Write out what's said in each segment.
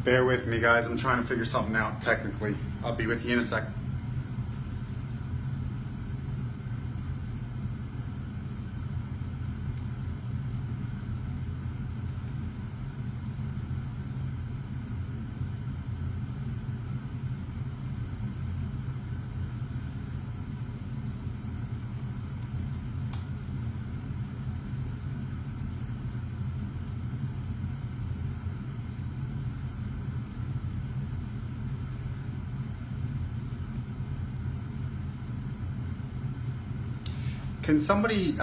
Bear with me, guys. I'm trying to figure something out technically. I'll be with you in a sec. Can somebody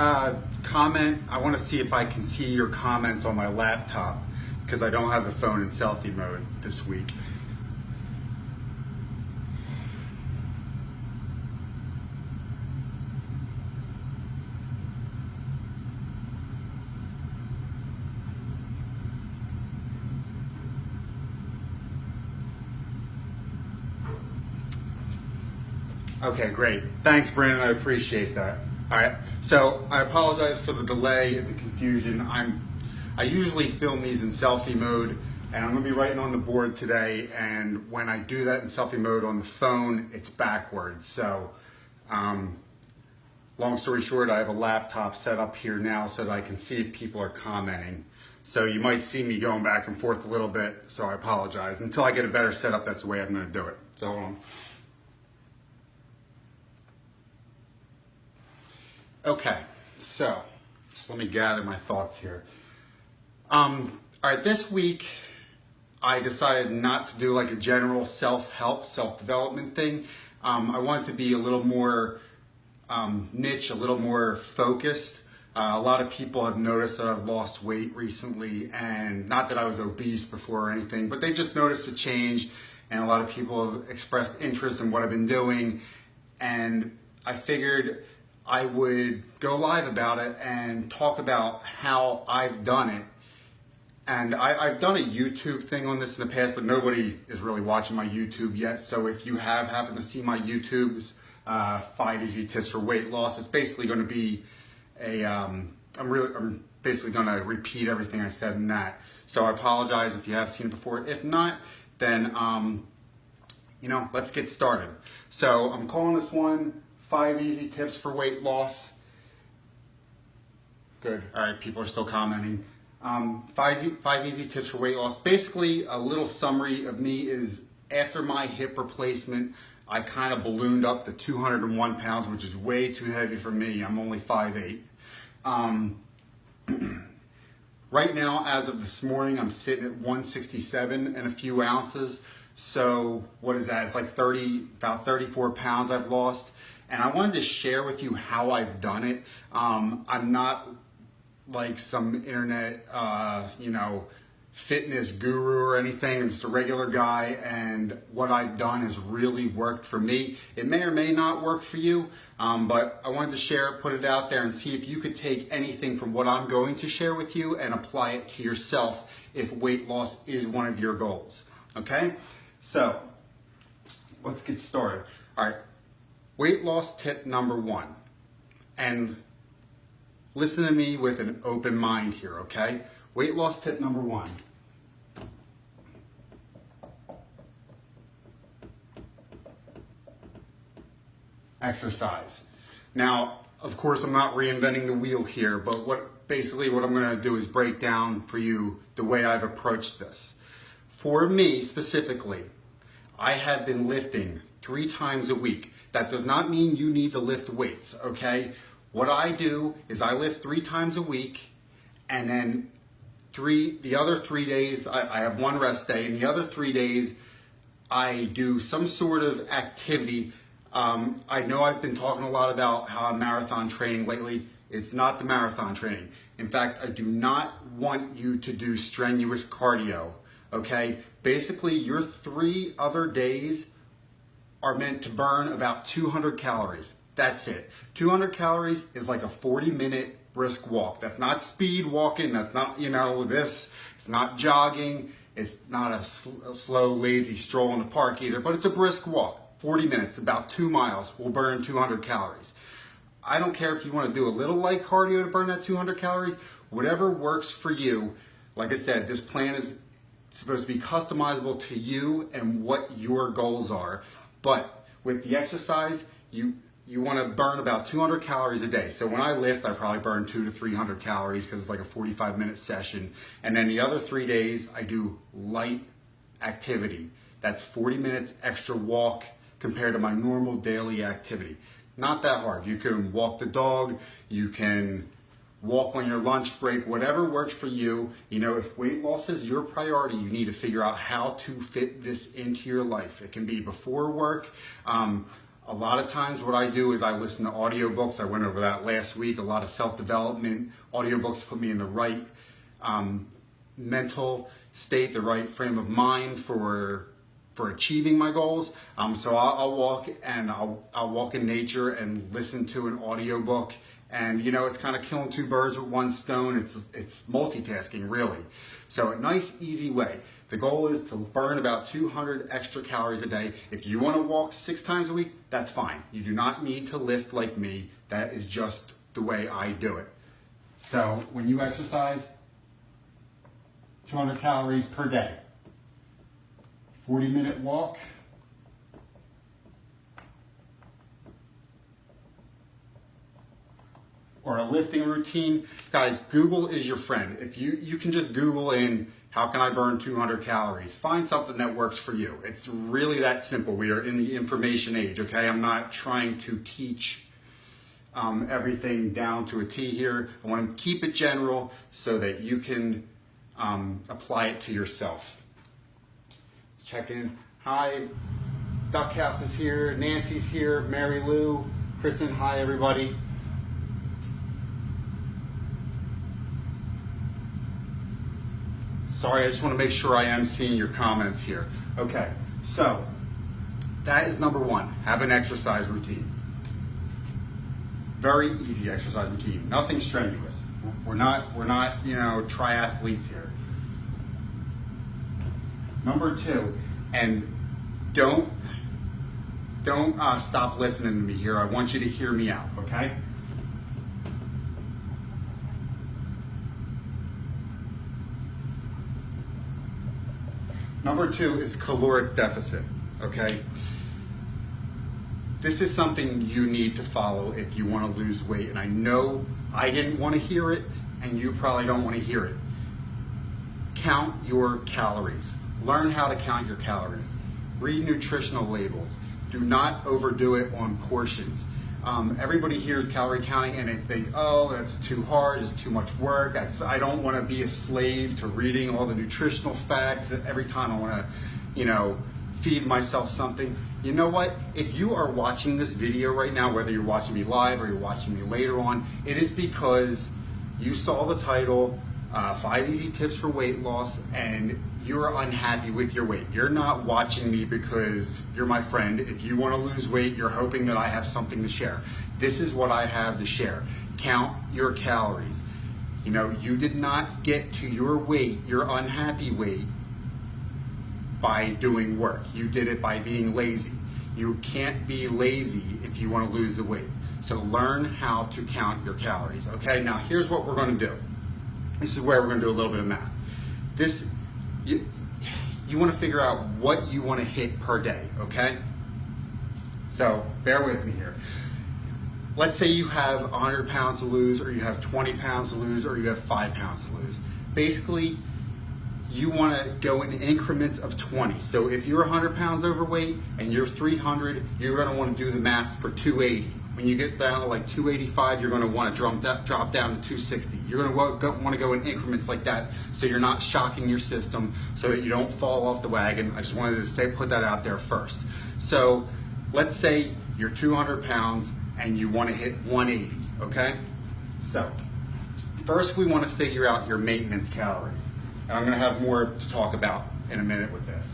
comment? I want to see if I can see your comments on my laptop because I don't have the phone in selfie mode this week. Okay, great. Thanks, Brandon. I appreciate that. All right, so I apologize for the delay and the confusion. I usually film these in selfie mode, and I'm gonna be writing on the board today, and when I do that in selfie mode on the phone, it's backwards. So, long story short, I have a laptop set up here now so that I can see if people are commenting. So you might see me going back and forth a little bit, so I apologize. Until I get a better setup, that's the way I'm gonna do it. So hold on. Okay, so just let me gather my thoughts here. All right, this week I decided not to do like a general self-help, self-development thing. I wanted to be a little more niche, a little more focused. A lot of people have noticed that I've lost weight recently, and not that I was obese before or anything, but they just noticed a change, and a lot of people have expressed interest in what I've been doing, and I figured I would go live about it and talk about how I've done it. And I've done a YouTube thing on this in the past, but nobody is really watching my YouTube yet. So if you have happened to see my YouTube's 5 Easy Tips for Weight Loss, it's basically going to be a, I'm basically going to repeat everything I said in that. So I apologize if you have seen it before. If not, then, let's get started. So I'm calling this one 5 Easy Tips for Weight Loss. Good. All right, people are still commenting. 5 easy tips for weight loss. Basically, a little summary of me is after my hip replacement, I kind of ballooned up to 201 pounds, which is way too heavy for me. I'm only 5'8". Right now, as of this morning, I'm sitting at 167 and a few ounces. So what is that? It's like about 34 pounds I've lost. And I wanted to share with you how I've done it. I'm not like some internet, fitness guru or anything. I'm just a regular guy, and what I've done has really worked for me. It may or may not work for you, but I wanted to share it, put it out there, and see if you could take anything from what I'm going to share with you and apply it to yourself if weight loss is one of your goals. Okay? So, let's get started. All right. Weight loss tip number 1, and listen to me with an open mind here, okay? Weight loss tip number 1. Exercise. Now, of course, I'm not reinventing the wheel here, but what I'm gonna do is break down for you the way I've approached this. For me specifically, I have been lifting 3 times a week. That does not mean you need to lift weights, okay? What I do is I lift 3 times a week, and then the other 3 days, I have 1 rest day, and the other 3 days, I do some sort of activity. I know I've been talking a lot about how I'm marathon training lately. It's not the marathon training. In fact, I do not want you to do strenuous cardio, okay? Basically, your 3 other days are meant to burn about 200 calories. That's it. 200 calories is like a 40-minute brisk walk. That's not speed walking. That's not, this. It's not jogging. It's not a slow, lazy stroll in the park either, but it's a brisk walk. 40 minutes, about 2 miles, will burn 200 calories. I don't care if you want to do a little light cardio to burn that 200 calories. Whatever works for you. Like I said, this plan is supposed to be customizable to you and what your goals are. But with the exercise, you want to burn about 200 calories a day. So when I lift, I probably burn 200 to 300 calories because it's like a 45-minute session. And then the other 3 days, I do light activity. That's 40 minutes extra walk compared to my normal daily activity. Not that hard. You can walk the dog, you can walk on your lunch break, whatever works for you. You know, if weight loss is your priority, you need to figure out how to fit this into your life. It can be before work. A lot of times what I do is I listen to audiobooks. I went over that last week. A lot of self-development audiobooks put me in the right mental state, the right frame of mind for achieving my goals. So I'll walk and I'll walk in nature and listen to an audiobook. And you know, it's kind of killing two birds with one stone. It's multitasking really. So a nice, easy way. The goal is to burn about 200 extra calories a day. If you want to walk 6 times a week, that's fine. You do not need to lift like me. That is just the way I do it. So when you exercise, 200 calories per day. 40-minute walk. Or a lifting routine. Guys, Google is your friend. If you can just Google in, how can I burn 200 calories? Find something that works for you. It's really that simple. We are in the information age, okay? I'm not trying to teach everything down to a T here. I want to keep it general so that you can apply it to yourself. Check in. Hi, Duck House is here, Nancy's here, Mary Lou, Kristen, hi everybody. Sorry, I just want to make sure I am seeing your comments here. Okay, so that is number 1, have an exercise routine. Very easy exercise routine, nothing strenuous. We're not, you know, triathletes here. Number 2, and don't stop listening to me here. I want you to hear me out, okay? Number 2 is caloric deficit, okay? This is something you need to follow if you want to lose weight, and I know I didn't want to hear it, and you probably don't want to hear it. Count your calories. Learn how to count your calories. Read nutritional labels. Do not overdo it on portions. Everybody hears calorie counting and they think, oh, that's too hard, it's too much work. I don't want to be a slave to reading all the nutritional facts every time I want to, you know, feed myself something. You know what? If you are watching this video right now, whether you're watching me live or you're watching me later on, it is because you saw the title, 5 Easy Tips for Weight Loss, and you're unhappy with your weight. You're not watching me because you're my friend. If you want to lose weight, you're hoping that I have something to share. This is what I have to share. Count your calories. You know, you did not get to your weight, your unhappy weight, by doing work. You did it by being lazy. You can't be lazy if you want to lose the weight. So learn how to count your calories. Okay, now here's what we're going to do. This is where we're going to do a little bit of math. You want to figure out what you want to hit per day, okay? So bear with me here. Let's say you have 100 pounds to lose, or you have 20 pounds to lose, or you have 5 pounds to lose. Basically, you want to go in increments of 20. So if you're 100 pounds overweight and you're 300, you're going to want to do the math for 280. When you get down to like 285, you're going to want to drop down to 260. You're going to want to go in increments like that, so you're not shocking your system, so that you don't fall off the wagon. I just wanted to put that out there first. So let's say you're 200 pounds and you want to hit 180, okay? So first we want to figure out your maintenance calories. And I'm going to have more to talk about in a minute with this.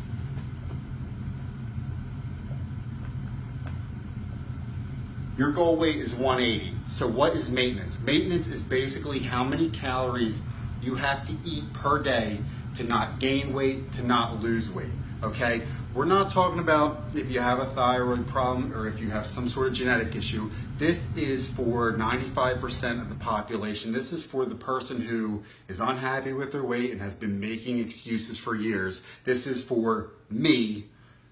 Your goal weight is 180. So what is maintenance? Maintenance is basically how many calories you have to eat per day to not gain weight, to not lose weight, okay? We're not talking about if you have a thyroid problem or if you have some sort of genetic issue. This is for 95% of the population. This is for the person who is unhappy with their weight and has been making excuses for years. This is for me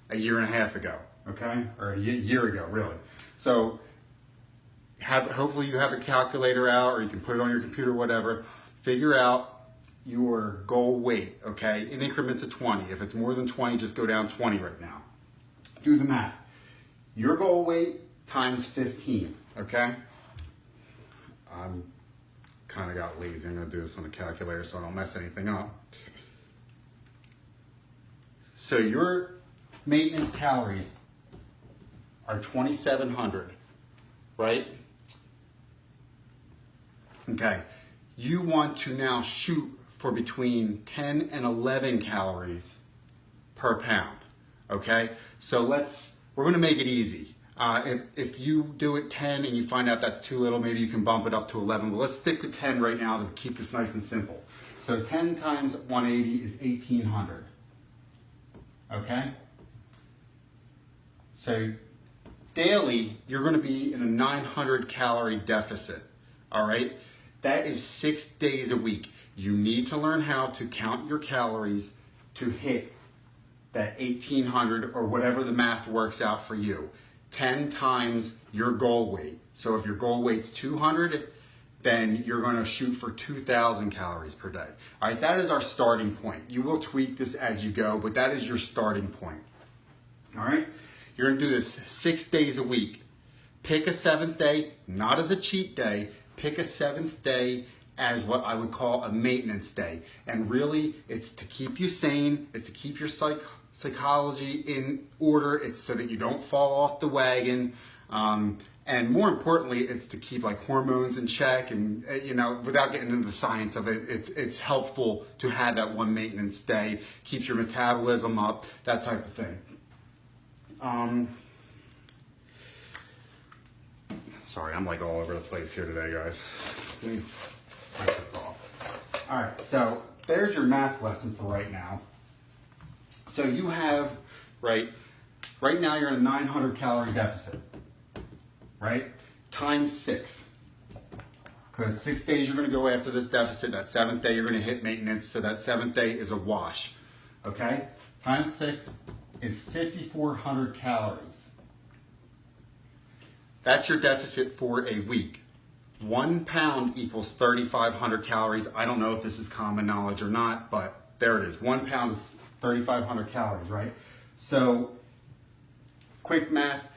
a year and a half ago, okay? Or a year ago, really. So hopefully you have a calculator out, or you can put it on your computer, whatever. Figure out your goal weight, okay, in increments of 20. If it's more than 20, just go down 20 right now. Do the math. Your goal weight times 15, okay? I'm kind of got lazy. I'm going to do this on a calculator so I don't mess anything up. So your maintenance calories are 2,700, right? Okay. You want to now shoot for between 10 and 11 calories per pound, okay? So we're gonna make it easy. If you do it 10 and you find out that's too little, maybe you can bump it up to 11, but let's stick with 10 right now to keep this nice and simple. So 10 times 180 is 1,800, okay? So daily, you're gonna be in a 900 calorie deficit, all right? That is 6 days a week. You need to learn how to count your calories to hit that 1,800 or whatever the math works out for you. 10 times your goal weight. So if your goal weight's 200, then you're going to shoot for 2,000 calories per day. All right, that is our starting point. You will tweak this as you go, but that is your starting point. All right, you're going to do this 6 days a week. Pick a 7th day, not as a cheat day. Pick a 7th day as what I would call a maintenance day. And really, it's to keep you sane, it's to keep your psychology in order, it's so that you don't fall off the wagon. And more importantly, it's to keep like hormones in check, and without getting into the science of it, it's helpful to have that one maintenance day, keeps your metabolism up, that type of thing. Sorry, I'm like all over the place here today, guys. Let me wipe this off. All right, so there's your math lesson for right now. So you have, right now you're in a 900 calorie deficit, right? Times 6. Because 6 days you're gonna go after this deficit, that 7th day you're gonna hit maintenance, so that 7th day is a wash, okay? Times 6 is 5,400 calories. That's your deficit for a week. 1 pound equals 3,500 calories. I don't know if this is common knowledge or not, but there it is. 1 pound is 3,500 calories, right? So, quick math.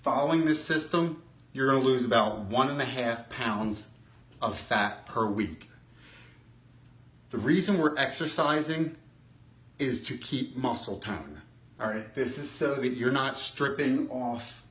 Following this system, you're gonna lose about 1.5 pounds of fat per week. The reason we're exercising is to keep muscle tone. All right, this is so that you're not stripping off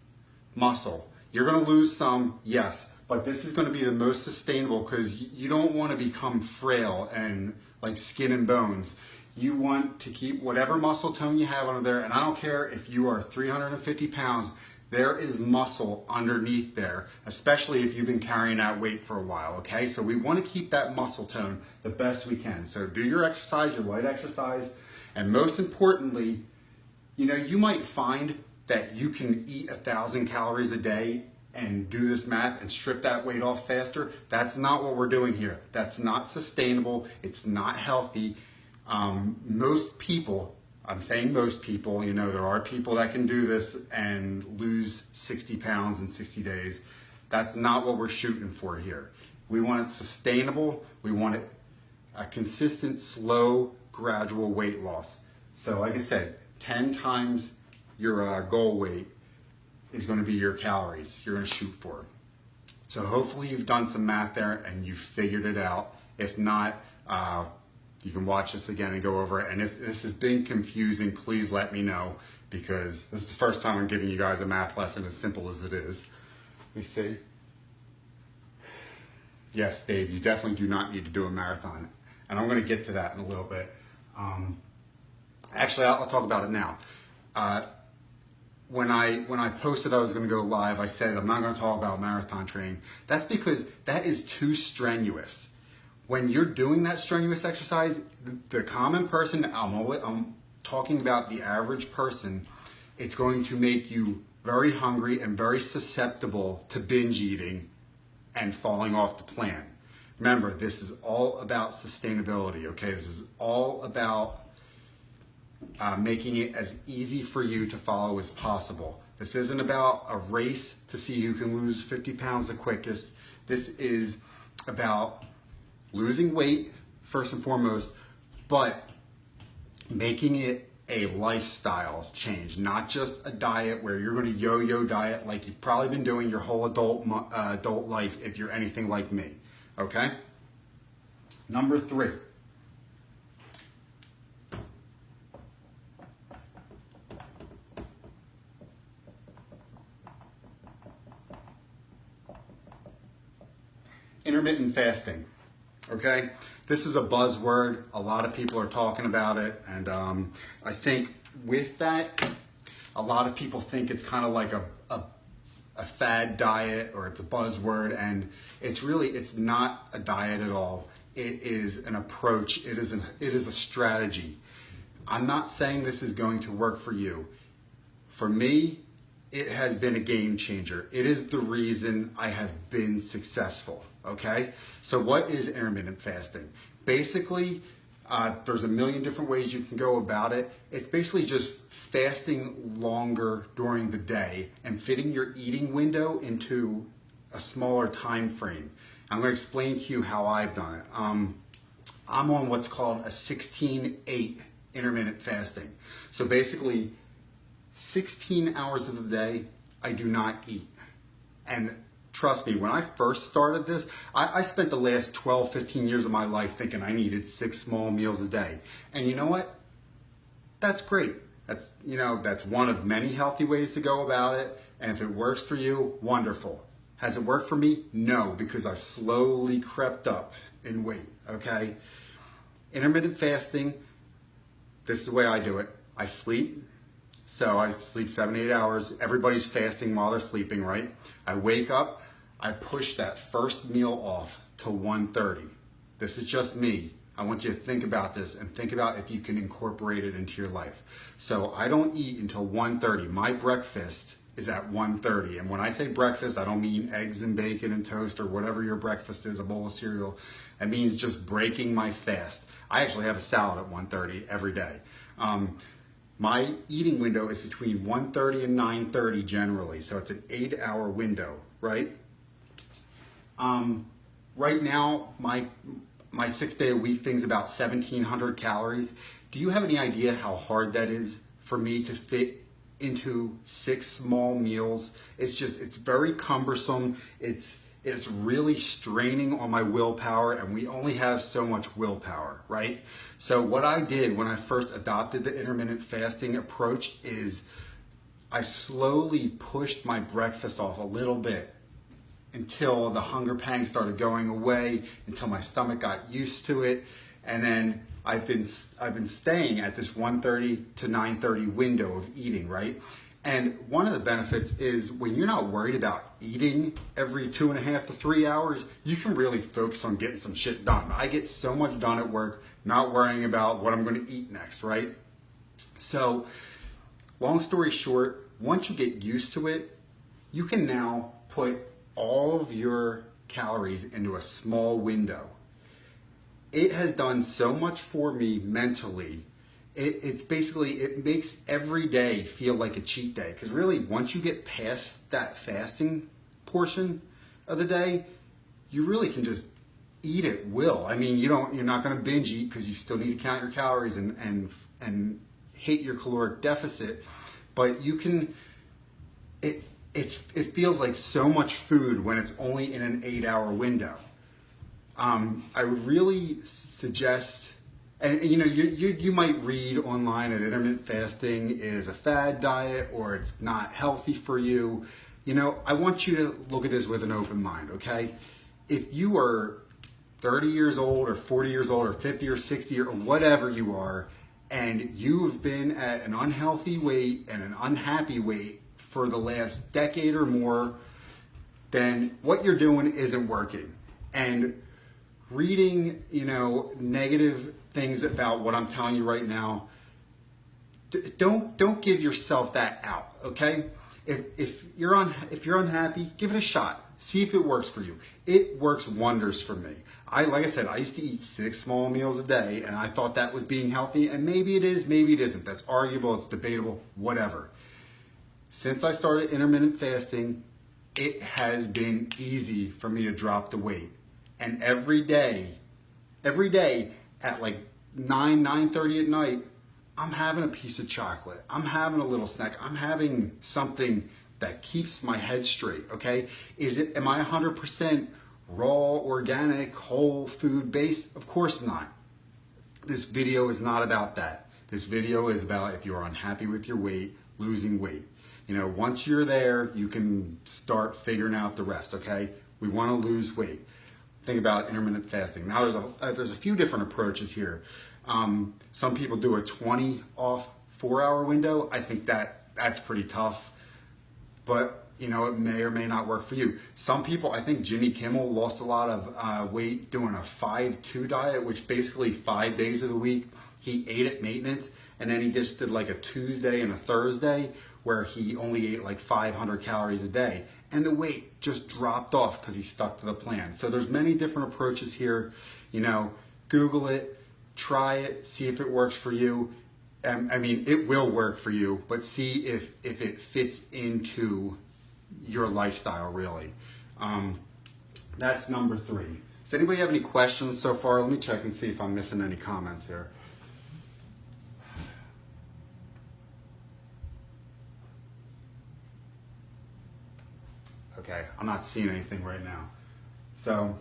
muscle. You're going to lose some, yes, but this is going to be the most sustainable because you don't want to become frail and like skin and bones. You want to keep whatever muscle tone you have under there, and I don't care if you are 350 pounds, there is muscle underneath there, especially if you've been carrying that weight for a while, okay? So we want to keep that muscle tone the best we can. So do your exercise, your light exercise, and most importantly, you might find that you can eat 1,000 calories a day and do this math and strip that weight off faster. That's not what we're doing here. That's not sustainable. It's not healthy. Most people, I'm saying most people, there are people that can do this and lose 60 pounds in 60 days. That's not what we're shooting for here. We want it sustainable. We want it a consistent, slow, gradual weight loss. So like I said, 10 times your goal weight is going to be your calories you're going to shoot for. So hopefully you've done some math there and you've figured it out. If not, you can watch this again and go over it. And if this has been confusing, please let me know, because this is the first time I'm giving you guys a math lesson as simple as it is. Let me see. Yes, Dave, you definitely do not need to do a marathon. And I'm going to get to that in a little bit. Actually, I'll talk about it now. When I posted I was going to go live, I said I'm not going to talk about marathon training. That's because that is too strenuous. When you're doing that strenuous exercise, the common person, I'm talking about the average person, it's going to make you very hungry and very susceptible to binge eating and falling off the plan. Remember, this is all about sustainability, okay? This is all about making it as easy for you to follow as possible. This isn't about a race to see who can lose 50 pounds the quickest. This is about losing weight, first and foremost, but making it a lifestyle change, not just a diet where you're going to yo-yo diet like you've probably been doing your whole adult life if you're anything like me, okay? Number 3. Intermittent fasting, okay? This is a buzzword. A lot of people are talking about it, and I think with that, a lot of people think it's kind of like a fad diet, or it's a buzzword, and it's not a diet at all. It is an approach. It is a strategy. I'm not saying this is going to work for you. For me, it has been a game changer. It is the reason I have been successful, okay? So what is intermittent fasting? Basically, there's a million different ways you can go about it. It's basically just fasting longer during the day and fitting your eating window into a smaller time frame. I'm going to explain to you how I've done it. I'm on what's called a 16-8 intermittent fasting. So basically, 16 hours of the day, I do not eat. And trust me, when I first started this, I spent the last 12, 15 years of my life thinking I needed 6 small meals a day. And you know what? That's great. That's one of many healthy ways to go about it. And if it works for you, wonderful. Has it worked for me? No, because I slowly crept up in weight, okay? Intermittent fasting, this is the way I do it. I sleep. So I sleep 7 to 8 hours. Everybody's fasting while they're sleeping, right? I wake up, I push that first meal off to 1:30. This is just me. I want you to think about this and think about if you can incorporate it into your life. So I don't eat until 1:30. My breakfast is at 1:30. And when I say breakfast, I don't mean eggs and bacon and toast or whatever your breakfast is, a bowl of cereal. It means just breaking my fast. I actually have a salad at 1:30 every day. My eating window is between 1:30 and 9:30 generally, so it's an 8-hour window, right? Right now, my 6-day-a-week thing's about 1,700 calories. Do you have any idea how hard that is for me to fit into 6 small meals? It's very cumbersome. It's really straining on my willpower, and we only have so much willpower, right? So what I did when I first adopted the intermittent fasting approach is I slowly pushed my breakfast off a little bit until the hunger pangs started going away, until my stomach got used to it, and then I've been staying at this 1:30 to 9:30 window of eating, right? And one of the benefits is when you're not worried about eating every 2.5 to 3 hours, you can really focus on getting some shit done. I get so much done at work, not worrying about what I'm going to eat next, right? So, long story short, once you get used to it, you can now put all of your calories into a small window. It has done so much for me mentally. It makes every day feel like a cheat day, because really once you get past that fasting portion of the day, you really can just eat at will. I mean, you're not going to binge eat because you still need to count your calories and hit your caloric deficit, but you can. It feels like so much food when it's only in an 8-hour window. I would really suggest. And you might read online that intermittent fasting is a fad diet or it's not healthy for you. I want you to look at this with an open mind, okay? If you are 30 years old or 40 years old or 50 or 60 or whatever you are, and you have been at an unhealthy weight and an unhappy weight for the last decade or more, then what you're doing isn't working. And reading, negative things about what I'm telling you right now, Don't give yourself that out, okay? If you're unhappy, give it a shot. See if it works for you. It works wonders for me. Like I said, I used to eat 6 small meals a day, and I thought that was being healthy, and maybe it is, maybe it isn't. That's arguable, it's debatable, whatever. Since I started intermittent fasting, it has been easy for me to drop the weight. And every day at like 9:30 at night, I'm having a piece of chocolate. I'm having a little snack. I'm having something that keeps my head straight, okay? Am I 100% raw, organic, whole food based? Of course not. This video is not about that. This video is about if you're unhappy with your weight, losing weight. You know, once you're there, you can start figuring out the rest, okay? We want to lose weight. Think about intermittent fasting. Now there's a few different approaches here. Some people do a 20 off 4-hour window. I think that's pretty tough, but you know, it may or may not work for you. Some people, I think Jimmy Kimmel lost a lot of weight doing a 5-2 diet, which basically 5 days of the week he ate at maintenance, and then he just did like a Tuesday and a Thursday where he only ate like 500 calories a day, and the weight just dropped off because he stuck to the plan. So there's many different approaches here. You know, Google it, try it, see if it works for you. I mean, it will work for you, but see if it fits into your lifestyle, really. That's number 3. Does anybody have any questions so far? Let me check and see if I'm missing any comments here. Okay, I'm not seeing anything right now. So,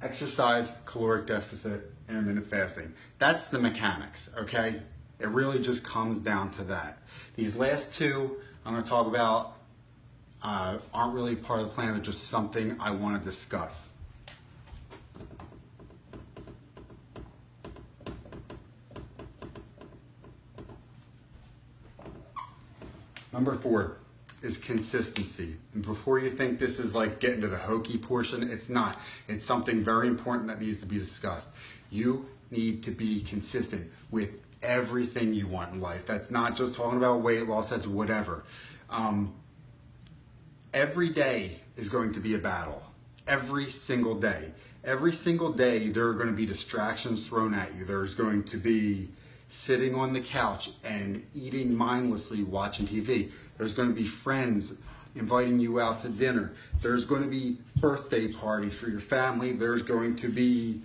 exercise, caloric deficit, intermittent fasting. That's the mechanics, okay? It really just comes down to that. These last 2 I'm going to talk about aren't really part of the plan. They're just something I want to discuss. Number 4 is consistency. And before you think this is like getting to the hokey portion, it's not. It's something very important that needs to be discussed. You need to be consistent with everything you want in life. That's not just talking about weight loss, that's whatever. Every day is going to be a battle. Every single day. Every single day there are going to be distractions thrown at you. There's going to be sitting on the couch and eating mindlessly, watching TV. There's going to be friends inviting you out to dinner. There's going to be birthday parties for your family. There's going to be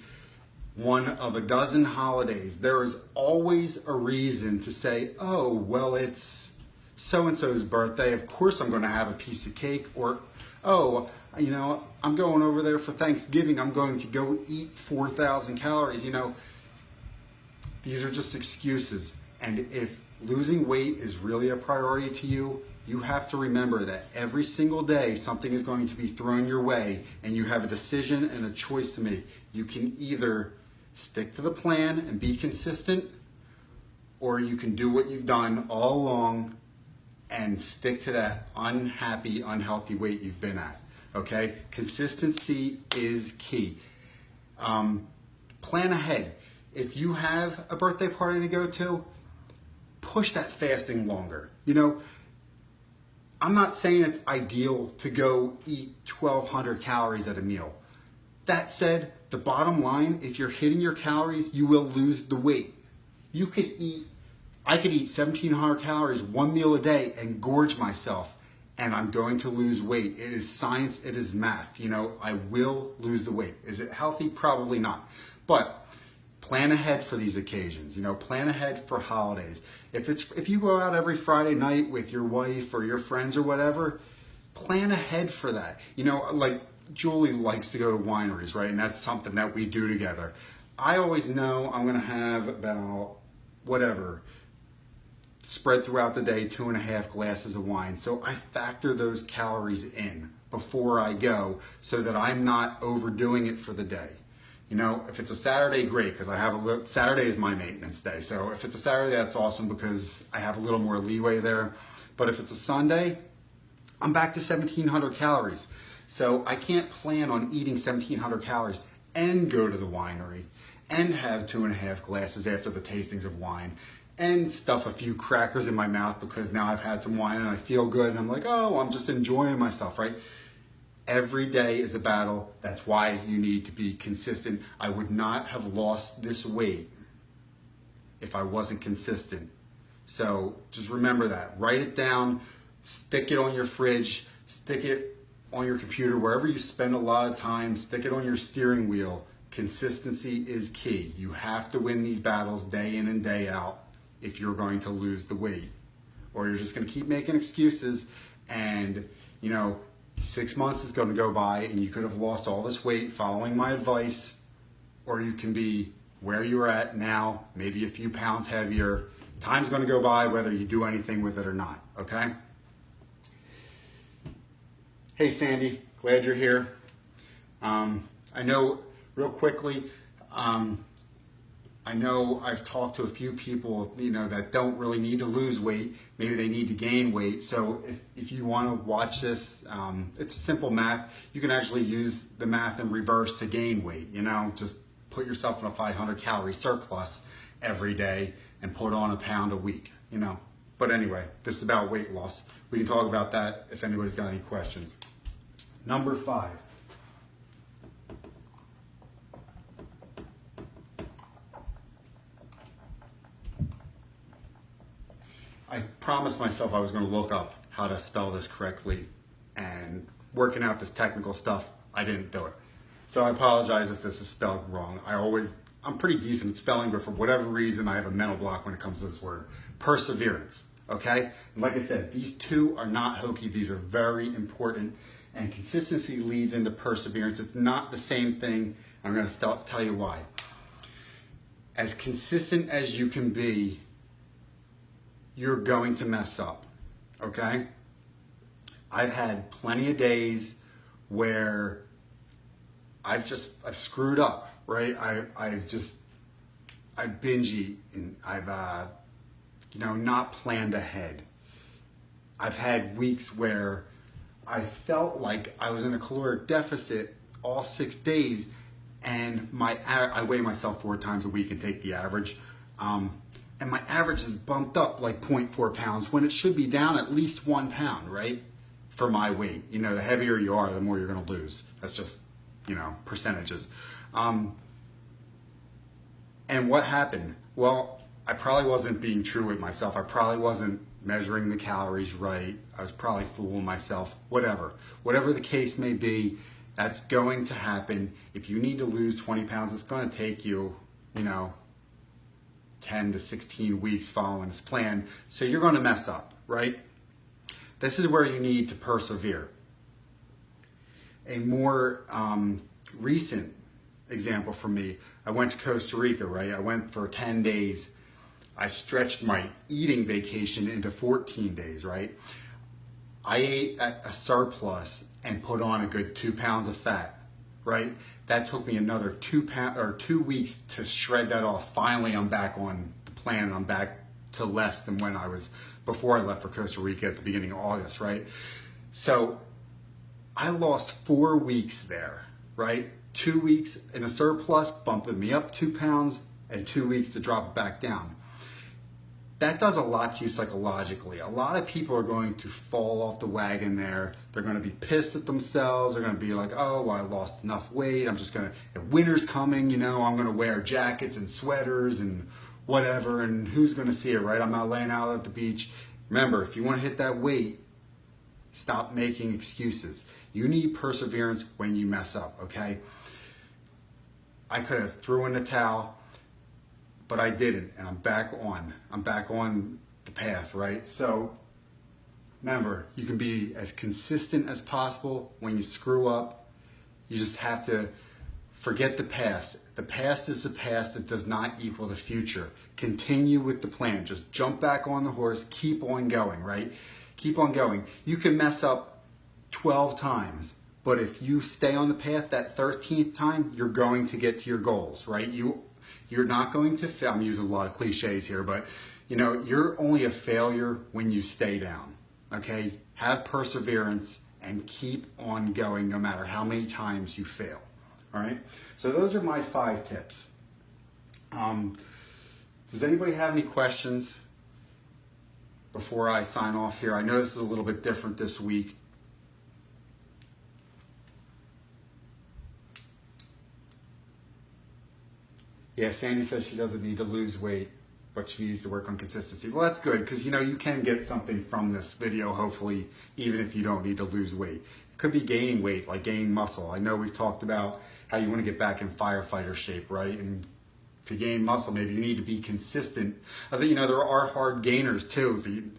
one of a dozen holidays. There is always a reason to say, oh, well, it's so-and-so's birthday. Of course I'm going to have a piece of cake. Or, oh, you know, I'm going over there for Thanksgiving. I'm going to go eat 4,000 calories. You know, these are just excuses. And if losing weight is really a priority to you, you have to remember that every single day something is going to be thrown your way and you have a decision and a choice to make. You can either stick to the plan and be consistent, or you can do what you've done all along and stick to that unhappy, unhealthy weight you've been at. Okay? Consistency is key. Plan ahead. If you have a birthday party to go to, push that fasting longer. You know, I'm not saying it's ideal to go eat 1,200 calories at a meal. That said, the bottom line, if you're hitting your calories, you will lose the weight. I could eat 1,700 calories one meal a day and gorge myself, and I'm going to lose weight. It is science, it is math. You know, I will lose the weight. Is it healthy? Probably not. But plan ahead for these occasions. You know, plan ahead for holidays. If you go out every Friday night with your wife or your friends or whatever, plan ahead for that. You know, like Julie likes to go to wineries, right? And that's something that we do together. I always know I'm going to have about whatever spread throughout the day, 2.5 glasses of wine. So I factor those calories in before I go so that I'm not overdoing it for the day. You know, if it's a Saturday, great, because Saturday is my maintenance day. So if it's a Saturday, that's awesome because I have a little more leeway there. But if it's a Sunday, I'm back to 1,700 calories. So I can't plan on eating 1,700 calories and go to the winery and have 2.5 glasses after the tastings of wine and stuff a few crackers in my mouth because now I've had some wine and I feel good and I'm like, oh, I'm just enjoying myself, right? Every day is a battle. That's why you need to be consistent. I would not have lost this weight if I wasn't consistent. So just remember that. Write it down, stick it on your fridge, stick it on your computer, wherever you spend a lot of time, stick it on your steering wheel. Consistency is key. You have to win these battles day in and day out if you're going to lose the weight. Or you're just going to keep making excuses and, 6 months is going to go by and you could have lost all this weight following my advice, or you can be where you're at now, maybe a few pounds heavier. Time's going to go by whether you do anything with it or not, okay? Hey Sandy, glad you're here. I know, real quickly, I know I've talked to a few people, that don't really need to lose weight. Maybe they need to gain weight. So if you want to watch this, it's simple math. You can actually use the math in reverse to gain weight. Just put yourself in a 500 calorie surplus every day and put on a pound a week. But anyway, this is about weight loss. We can talk about that if anybody's got any questions. Number 5. I promised myself I was going to look up how to spell this correctly, and working out this technical stuff, I didn't do it. So I apologize if this is spelled wrong. I'm pretty decent at spelling, but for whatever reason, I have a mental block when it comes to this word. Perseverance, okay? And like I said, these two are not hokey. These are very important, and consistency leads into perseverance. It's not the same thing. I'm going to tell you why. As consistent as you can be, you're going to mess up, okay? I've had plenty of days where I've screwed up, right? I've binge eat and I've, not planned ahead. I've had weeks where I felt like I was in a caloric deficit all 6 days, and I weigh myself 4 times a week and take the average. And my average is bumped up like 0.4 pounds when it should be down at least 1 pound, right? For my weight. The heavier you are, the more you're going to lose. That's just, percentages. And what happened? Well, I probably wasn't being true with myself. I probably wasn't measuring the calories right. I was probably fooling myself. Whatever the case may be, that's going to happen. If you need to lose 20 pounds, it's going to take you, 10 to 16 weeks following this plan. So you're going to mess up, right? This is where you need to persevere. A more recent example for me, I went to Costa Rica, right? I went for 10 days. I stretched my eating vacation into 14 days, right? I ate at a surplus and put on a good 2 pounds of fat, right? That took me another 2 weeks to shred that off. Finally, I'm back on the plan and I'm back to less than when I was before I left for Costa Rica at the beginning of August, right? So I lost 4 weeks there, right? 2 weeks in a surplus, bumping me up 2 pounds, and 2 weeks to drop it back down. That does a lot to you psychologically. A lot of people are going to fall off the wagon there. They're going to be pissed at themselves. They're going to be like, oh, well, I lost enough weight. Winter's coming, I'm going to wear jackets and sweaters and whatever, and who's going to see it, right? I'm not laying out at the beach. Remember, if you want to hit that weight, stop making excuses. You need perseverance when you mess up, okay? I could have threw in the towel, but I didn't, and I'm back on the path, right? So remember, you can be as consistent as possible when you screw up. You just have to forget the past. The past is the past. It does not equal the future. Continue with the plan. Just jump back on the horse. Keep on going, right? Keep on going. You can mess up 12 times, but if you stay on the path that 13th time, you're going to get to your goals, right? You're not going to fail. I'm using a lot of cliches here, but you're only a failure when you stay down, okay? Have perseverance and keep on going no matter how many times you fail, all right? So those are my 5 tips. Does anybody have any questions before I sign off here? I know this is a little bit different this week. Yeah, Sandy says she doesn't need to lose weight, but she needs to work on consistency. Well, that's good, because you can get something from this video, hopefully, even if you don't need to lose weight. It could be gaining weight, like gaining muscle. I know we've talked about how you want to get back in firefighter shape, right? And to gain muscle, maybe you need to be consistent. There are hard gainers too.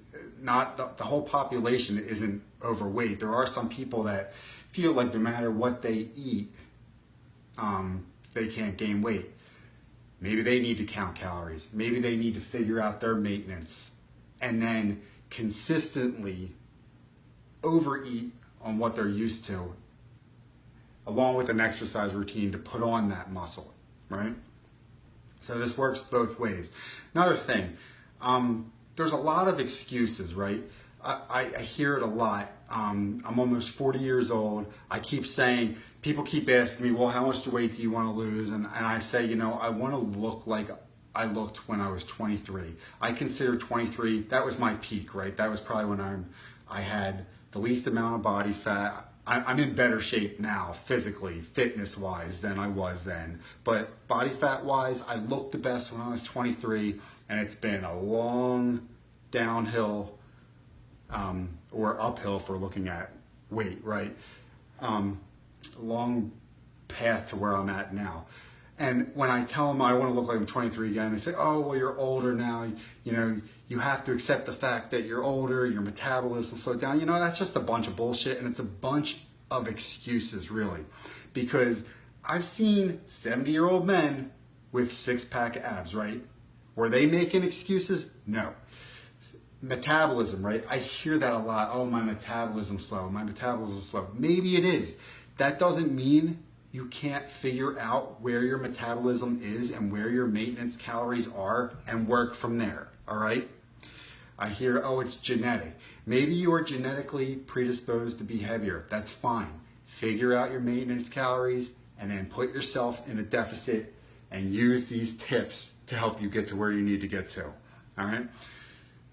The whole population isn't overweight. There are some people that feel like no matter what they eat, they can't gain weight. Maybe they need to count calories. Maybe they need to figure out their maintenance and then consistently overeat on what they're used to, along with an exercise routine to put on that muscle, right? So this works both ways. Another thing, there's a lot of excuses, right? I hear it a lot. I'm almost 40 years old. I keep saying, people keep asking me, well, how much weight do you want to lose? And I say, I want to look like I looked when I was 23. I consider 23, that was my peak, right? That was probably when I had the least amount of body fat. I'm in better shape now, physically, fitness-wise, than I was then. But body fat-wise, I looked the best when I was 23, and it's been a long downhill or uphill if we're looking at weight, right? Long path to where I'm at now. And when I tell them I want to look like I'm 23 again, they say, oh, well, you're older now. You have to accept the fact that you're older, your metabolism slowed down. That's just a bunch of bullshit, and it's a bunch of excuses, really. Because I've seen 70-year-old men with six-pack abs, right? Were they making excuses? No. Metabolism, right? I hear that a lot. Oh, my metabolism's slow. My metabolism's slow. Maybe it is. That doesn't mean you can't figure out where your metabolism is and where your maintenance calories are and work from there, all right? I hear, oh, it's genetic. Maybe you are genetically predisposed to be heavier. That's fine. Figure out your maintenance calories and then put yourself in a deficit and use these tips to help you get to where you need to get to, all right?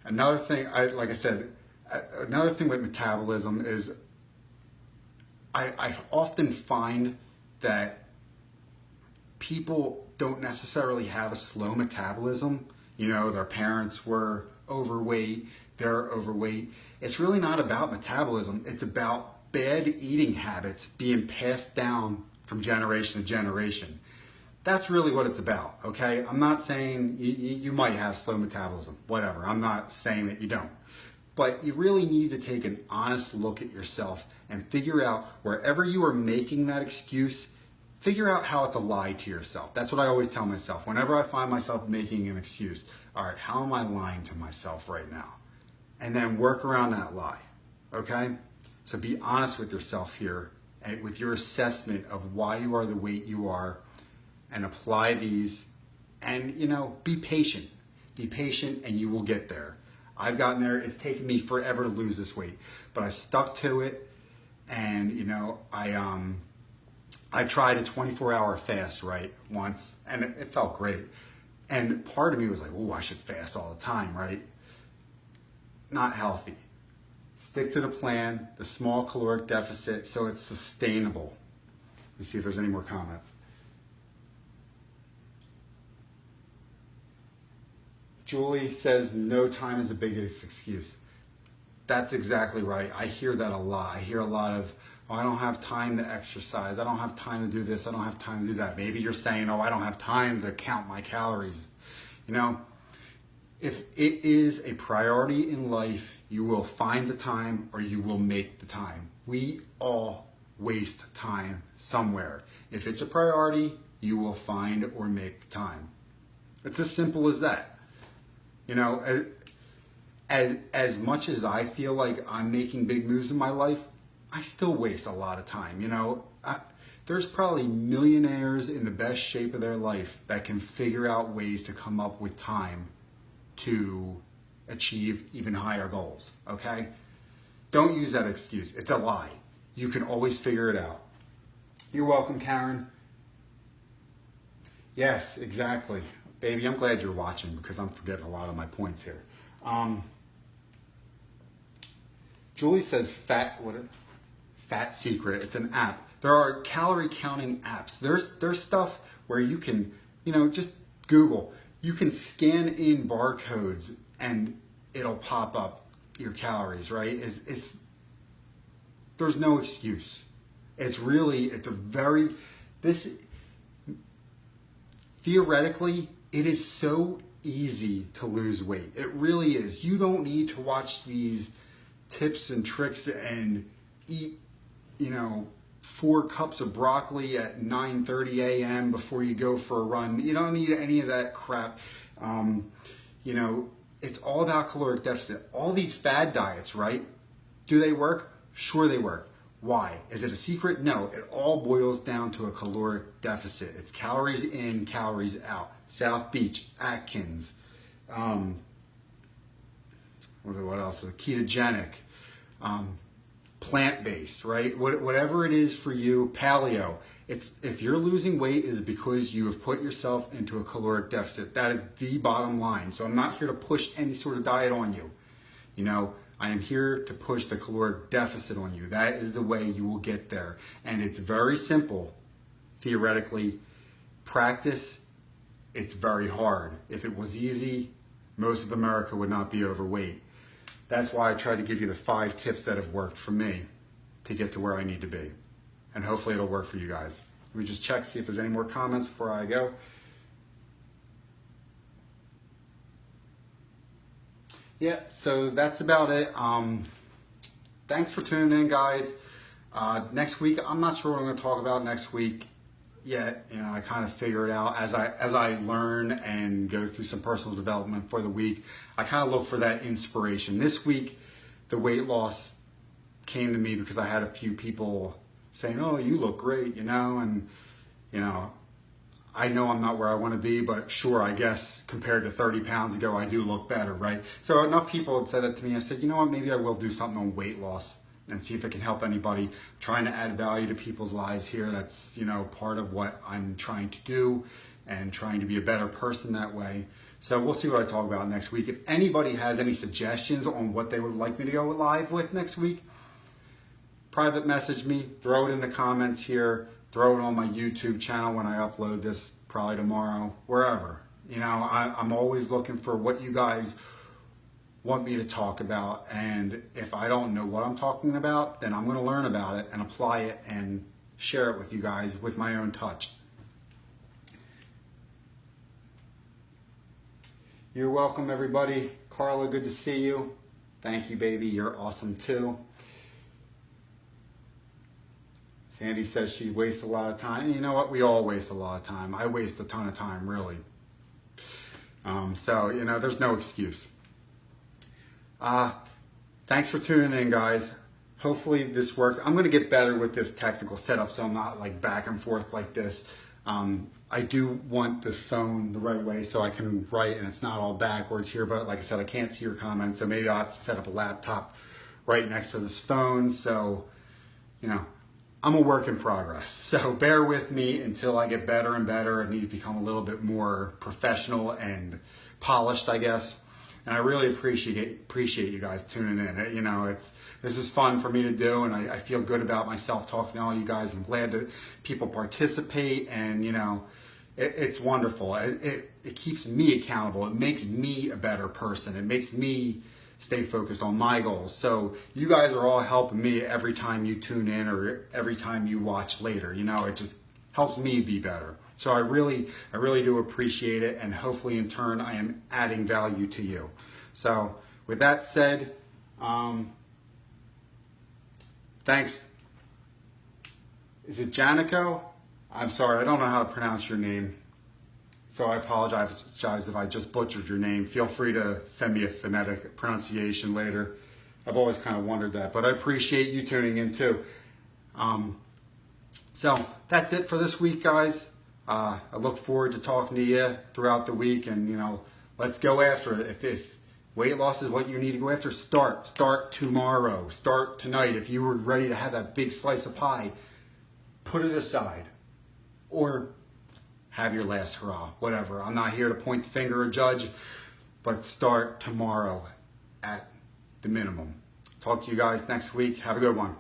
Another thing, like I said, another thing with metabolism is I often find that people don't necessarily have a slow metabolism. Their parents were overweight, they're overweight. It's really not about metabolism. It's about bad eating habits being passed down from generation to generation. That's really what it's about, okay? I'm not saying you might have slow metabolism, whatever. I'm not saying that you don't. But you really need to take an honest look at yourself and figure out wherever you are making that excuse, figure out how it's a lie to yourself. That's what I always tell myself. Whenever I find myself making an excuse, all right, how am I lying to myself right now? And then work around that lie, okay? So be honest with yourself here and with your assessment of why you are the weight you are, and apply these, and be patient. Be patient and you will get there. I've gotten there. It's taken me forever to lose this weight, but I stuck to it, and I tried a 24-hour fast, right, once, and it felt great. And part of me was like, oh, I should fast all the time, right? Not healthy. Stick to the plan, the small caloric deficit, so it's sustainable. Let me see if there's any more comments. Julie says, no time is the biggest excuse. That's exactly right. I hear that a lot. I hear a lot of, oh, I don't have time to exercise. I don't have time to do this. I don't have time to do that. Maybe you're saying, oh, I don't have time to count my calories. If it is a priority in life, you will find the time or you will make the time. We all waste time somewhere. If it's a priority, you will find or make the time. It's as simple as that. As much as I feel like I'm making big moves in my life, I still waste a lot of time. There's probably millionaires in the best shape of their life that can figure out ways to come up with time to achieve even higher goals, okay? Don't use that excuse. It's a lie. You can always figure it out. You're welcome, Karen. Yes, exactly. Baby, I'm glad you're watching because I'm forgetting a lot of my points here. Julie says Fat Secret. It's an app. There are calorie counting apps. There's stuff where you can, just Google. You can scan in barcodes and it'll pop up your calories, right? There's no excuse. Theoretically, it is so easy to lose weight. It really is. You don't need to watch these tips and tricks and eat, 4 cups of broccoli at 9:30 a.m. before you go for a run. You don't need any of that crap. It's all about caloric deficit. All these fad diets, right? Do they work? Sure they work. Why? Is it a secret? No, it all boils down to a caloric deficit. It's calories in, calories out. South Beach, Atkins, what else? Ketogenic, plant-based, right? Whatever it is for you, paleo. If you're losing weight, it is because you have put yourself into a caloric deficit. That is the bottom line. So I'm not here to push any sort of diet on you. I am here to push the caloric deficit on you. That is the way you will get there. And it's very simple, theoretically. Practice, it's very hard. If it was easy, most of America would not be overweight. That's why I try to give you the 5 tips that have worked for me to get to where I need to be. And hopefully it'll work for you guys. Let me just check, see if there's any more comments before I go. Yeah, so that's about it. Thanks for tuning in, guys. Next week, I'm not sure what I'm going to talk about next week yet. I kind of figure it out as I learn and go through some personal development for the week. I kind of look for that inspiration. This week, the weight loss came to me because I had a few people saying, "Oh, you look great," and I know I'm not where I want to be, but sure, I guess compared to 30 pounds ago, I do look better, right? So enough people had said that to me. I said, you know what, maybe I will do something on weight loss and see if it can help anybody. I'm trying to add value to people's lives here. That's, part of what I'm trying to do and trying to be a better person that way. So we'll see what I talk about next week. If anybody has any suggestions on what they would like me to go live with next week, private message me, throw it in the comments here. Throw it on my YouTube channel when I upload this, probably tomorrow, wherever. I'm always looking for what you guys want me to talk about. And if I don't know what I'm talking about, then I'm going to learn about it and apply it and share it with you guys with my own touch. You're welcome, everybody. Carla, good to see you. Thank you, baby. You're awesome, too. Sandy says she wastes a lot of time. You know what? We all waste a lot of time. I waste a ton of time, really. There's no excuse. Thanks for tuning in, guys. Hopefully this worked. I'm going to get better with this technical setup so I'm not like back and forth like this. I do want the phone the right way so I can write and it's not all backwards here. But like I said, I can't see your comments. So maybe I'll have to set up a laptop right next to this phone. So, I'm a work in progress, so bear with me until I get better and better and these become a little bit more professional and polished, I guess. And I really appreciate you guys tuning in. This is fun for me to do, and I feel good about myself talking to all you guys. I'm glad that people participate, and it's wonderful. It keeps me accountable. It makes me a better person. It makes me stay focused on my goals. So you guys are all helping me every time you tune in or every time you watch later. It just helps me be better. So I really do appreciate it, and hopefully in turn I am adding value to you. So with that said, thanks. Is it Janico? I'm sorry, I don't know how to pronounce your name. So I apologize if I just butchered your name. Feel free to send me a phonetic pronunciation later. I've always kind of wondered that, but I appreciate you tuning in too. So that's it for this week, guys. I look forward to talking to you throughout the week, and let's go after it. If weight loss is what you need to go after, start tomorrow, start tonight. If you were ready to have that big slice of pie, put it aside, or have your last hurrah, whatever. I'm not here to point the finger or judge, but start tomorrow at the minimum. Talk to you guys next week. Have a good one.